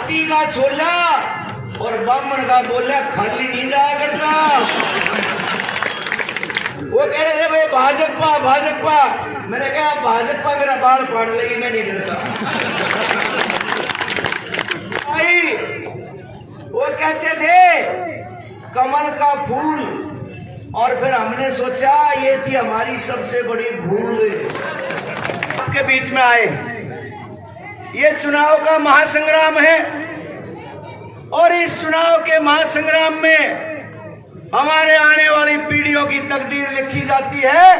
हाथी का छोला और ब्राह्मण का बोला खाली नहीं जाया करता। वो कह रहे थे भाई भाजपा भाजपा, मैंने कहा भाजपा मेरा बाल फाड़ लेगी, मैं नहीं डरता। भाई वो कहते थे कमल का फूल, और फिर हमने सोचा ये थी हमारी सबसे बड़ी भूल। आपके बीच में आए, ये चुनाव का महासंग्राम है और इस चुनाव के महासंग्राम में हमारे आने वाली पीढ़ियों की तकदीर लिखी जाती है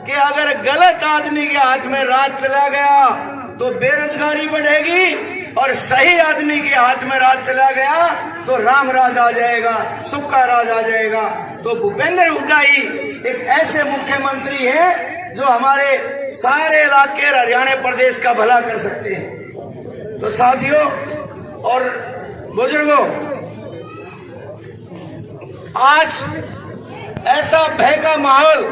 कि अगर गलत आदमी के हाथ में राज चला गया तो बेरोजगारी बढ़ेगी, और सही आदमी के हाथ में राज चला गया तो राम राज आ जाएगा, सुख का राज आ जाएगा। तो भूपेंद्र हुड्डा ही एक ऐसे मुख्यमंत्री हैं जो हमारे सारे इलाके हरियाणा प्रदेश का भला कर सकते हैं। तो साथियों और बुजुर्गों, आज ऐसा भय का माहौल,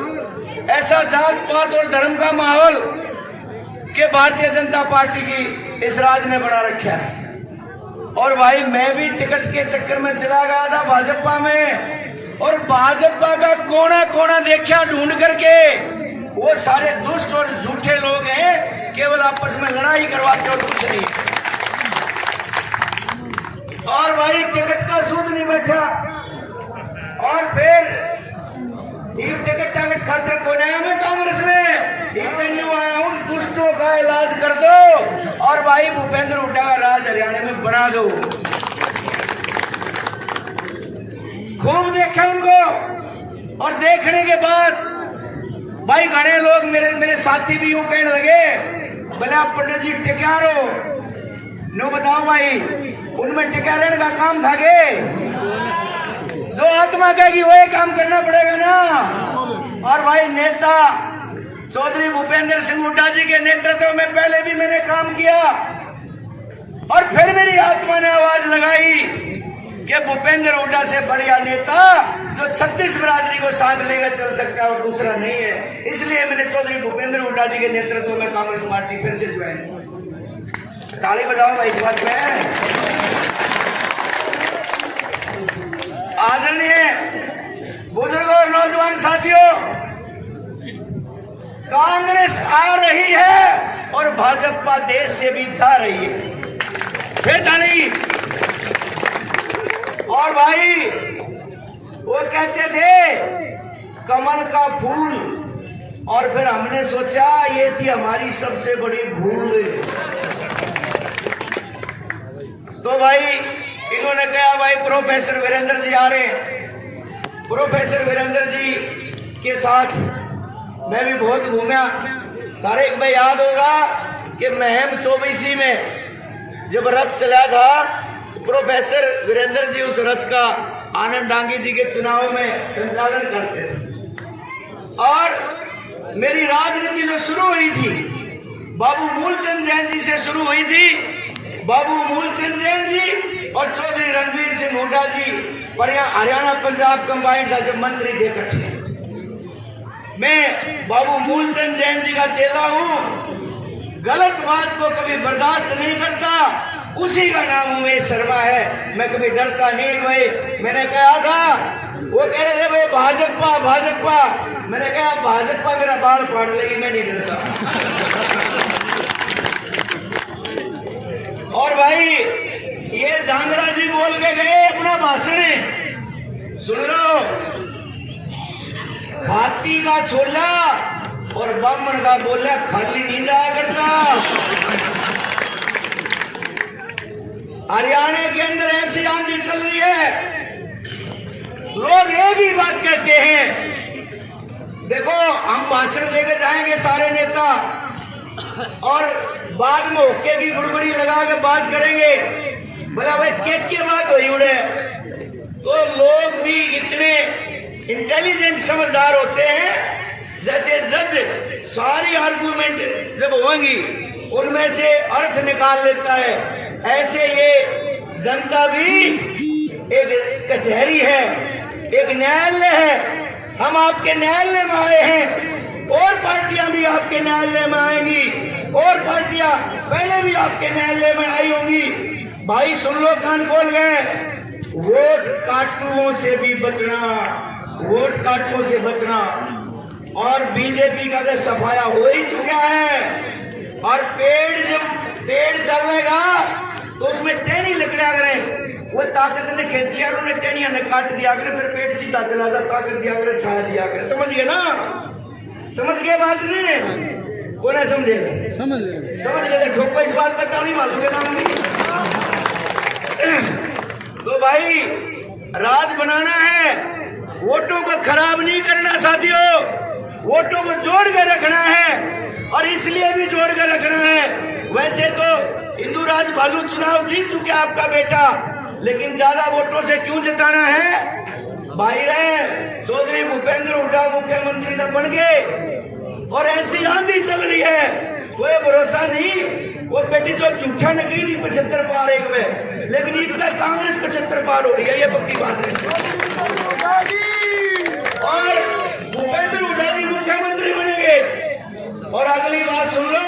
ऐसा जात पात और धर्म का माहौल कि भारतीय जनता पार्टी की इस राज ने बना रखा है। और भाई मैं भी टिकट के चक्कर में चला गया था भाजपा में, और भाजपा का कोना कोना देखा ढूंढ करके। वो सारे दुष्ट और झूठे लोग हैं, केवल आपस में लड़ाई करवाते और कुछ नहीं। और भाई टिकट का सूद नहीं बैठा, और फिर टिकट खातिर कौन आया मैं कांग्रेस में, नहीं आया हूं, दुष्टों का इलाज कर दो और भाई भूपेंद्र हुड्डा का राज हरियाणा में बना दो। खूब देखा उनको, और देखने के बाद भाई घने लोग मेरे साथी भी यूं कहने लगे, बोले आप पंडित जी टिका रहो नो, बताओ भाई उनमें टिका रहने का काम था के जो आत्मा कहेगी वही काम करना पड़ेगा ना। और भाई नेता चौधरी भूपेंद्र सिंह हुड्डा जी के नेतृत्व में पहले भी मैंने काम किया, और फिर मेरी आत्मा ने आवाज लगाई कि भूपेंद्र हुड्डा से बढ़िया नेता जो 36 बिरादरी को साथ लेकर चल सकता है और दूसरा नहीं है। इसलिए मैंने चौधरी भूपेंद्र हुड्डा जी के नेतृत्व में कांग्रेस पार्टी फिर से ज्वाइन की। ताली बजाओ भाई इस बात में। आदरणीय बुजुर्गों और नौजवान साथियों, कांग्रेस आ रही है और भाजपा देश से भी जा रही है। फिर ताली। और भाई वो कहते थे कमल का फूल, और फिर हमने सोचा ये थी हमारी सबसे बड़ी भूल। तो भाई इन्होंने कहा भाई प्रोफेसर वीरेंद्र जी आ रहे हैं। प्रोफेसर वीरेंद्र जी के साथ मैं भी बहुत घूमा। तारीख में याद होगा कि महम 24 में जब रथ चला था, प्रोफेसर वीरेंद्र जी उस रथ का आनंद डांगी जी के चुनाव में संचालन करते थे। और मेरी राजनीति जो शुरू हुई थी बाबू मूलचंद जैन जी से शुरू हुई थी। बाबू मूलचंद जैन जी और चौधरी रणवीर सिंह हुड्डा जी पर हरियाणा पंजाब कंबाइंड था जब मंत्री थे इकट्ठे। मैं बाबू मूलचंद जैन जी का चेला हूँ, गलत बात को कभी बर्दाश्त नहीं करता, उसी का नाम उमेश शर्मा है। मैं कभी डरता नहीं भाई। मैंने कहा था, वो कह रहे थे भाई भाजपा भाजपा, मैंने कहा भाजपा मेरा बाल फाड़ लेगी, मैं नहीं डरता। और भाई ये झांगड़ा जी बोल के गए अपना भाषण, सुन लो, हाथी का छोला और ब्राह्मण का बोला खाली नहीं जाया करता। हरियाणा के अंदर ऐसी आंधी चल रही है, लोग एक ही बात कहते हैं, देखो हम भाषण देकर जाएंगे सारे नेता और बाद में होके की गुड़गुड़ी लगा के बात करेंगे, बोला भाई क्या बात हुई उड़े। तो लोग भी इतने इंटेलिजेंट समझदार होते हैं, जैसे जज सारी आर्गुमेंट जब होंगी उनमें से अर्थ निकाल लेता है, ऐसे ये जनता भी एक कचहरी है, एक न्यायालय है। हम आपके न्यायालय में आए हैं, और पार्टियां भी आपके न्यायालय में आएंगी, और पार्टियां पहले भी आपके न्यायालय में आई होंगी। भाई सुन लो, कान खोल गए। वोट काटुओं से भी बचना, वोट काटुओं से बचना। और बीजेपी का तो सफाया हो ही चुका है। और पेड़ चलेगा तो उसमें टेनी लकड़ा करें, वो ताकत ने खींची यार, उन्हें टेनिया ने काट दिया करे, फिर पेड़ सीधा चला जा, ताकत दिया करे, छाया दिया करे। समझ गए ना? समझ गए बात ने? कौन है समझे? समझ गए तो ठोको इस बात पर ताली मार दूंगे नाम भी। तो भाई राज बनाना है, वोटों को खराब नहीं करना साथियों, वोटों को जोड़ कर रखना है। और इसलिए भी जोड़ कर रखना है, वैसे तो इंदुराज भालू चुनाव जीत चुके आपका बेटा, लेकिन ज्यादा वोटों से क्यों जिताना है? भाई रहे चौधरी भूपेंद्र हुड्डा मुख्यमंत्री तो बन गए, और ऐसी आंधी चल रही है, कोई भरोसा नहीं। वो बेटी जो झूठा ने कही थी 75 पार एक में, लेकिन इनका कांग्रेस 75 पार हो रही है, ये पक्की बात है। और भूपेंद्र हुड्डा जी मुख्यमंत्री बनेंगे। और अगली बात सुन लो,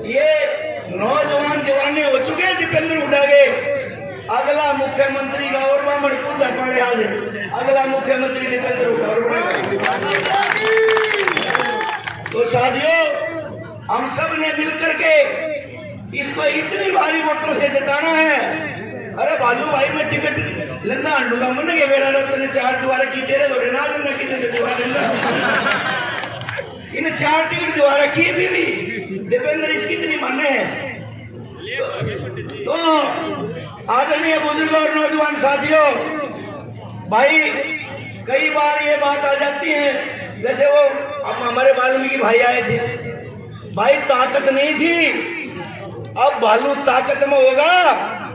ये नौजवान दीवाने हो चुके हैं दीपेंद्र हुड्डा के। अगला मुख्यमंत्री का और बामण पूजा पड़े आज, अगला मुख्यमंत्री दीपेंद्र हुड्डा। तो साथियों, हम सब ने मिलकर के इसको इतनी भारी वोटों से जिताना है। अरे भालू भाई मैं टिकट लेंदा अंडूगा मन के मेरा रत्न 4 द्वारा की तेरे दौरे ना लेंदा कितने द्वारा लेंदा इन 4 टिकट द्वारा रखी भी दीपेंद्र इसकी इतनी माने है। तो आदरणीय बुजुर्ग और नौजवान साथियों, भाई कई बार ये बात आ जाती है, जैसे वो अब हमारे वाल्मीकि भाई आए थे, भाई ताकत नहीं थी, अब भालू ताकत में होगा,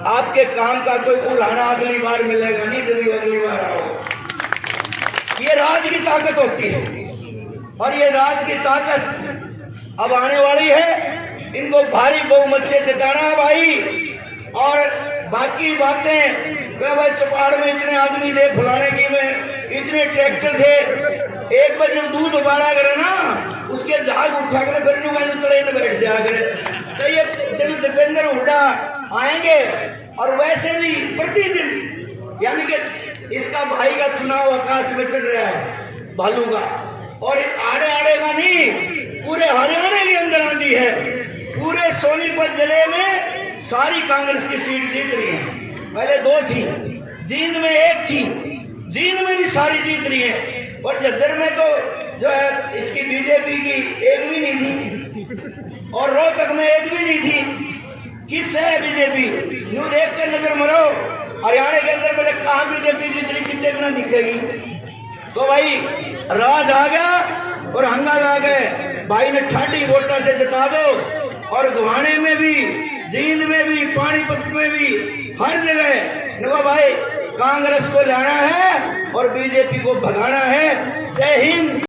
आपके काम का कोई उड़ाना अगली बार मिलेगा नहीं, जब अगली बार आओ। ये राज की ताकत होती है, और ये राज की ताकत अब आने वाली है। इनको भारी बहुमत से जिताना है भाई। और बाकी बातें भाई चौपाड़ में इतने आदमी थे, फलाने की में इतने ट्रैक्टर थे, एक बार जब दूध उबाला करे ना, उसके झाग उठा कर फिर तड़े में बैठ जाया करे। तो ये जब दीपेंद्र हुड्डा आएंगे, और वैसे भी प्रतिदिन, यानी कि इसका भाई का चुनाव आकाश में चढ़ रहा है भालू का, और आड़े आड़े का नहीं, पूरे हरियाणा के अंदर आंधी है। पूरे सोनीपत जिले में सारी कांग्रेस की सीट जीत रही है। पहले 2 थी, जींद में 1 थी, जींद में भी सारी जीत रही है। और झज्जर में तो जो है इसकी बीजेपी की 1 भी नहीं थी, और रोहतक में 1 भी नहीं थी। किस है बीजेपी? यूं देख के नजर मरो, हरियाणा के अंदर पहले कहाँ बीजेपी जीत रही, कितने बिना दिखेगी। तो भाई राज आ गया और हंगामा आ गए। भाई ने ठाडी वोटों से जिता दो। और गुहाने में भी, जींद में भी, पानीपत में भी, हर जगह देखो भाई कांग्रेस को लाना है और बीजेपी को भगाना है। जय हिंद।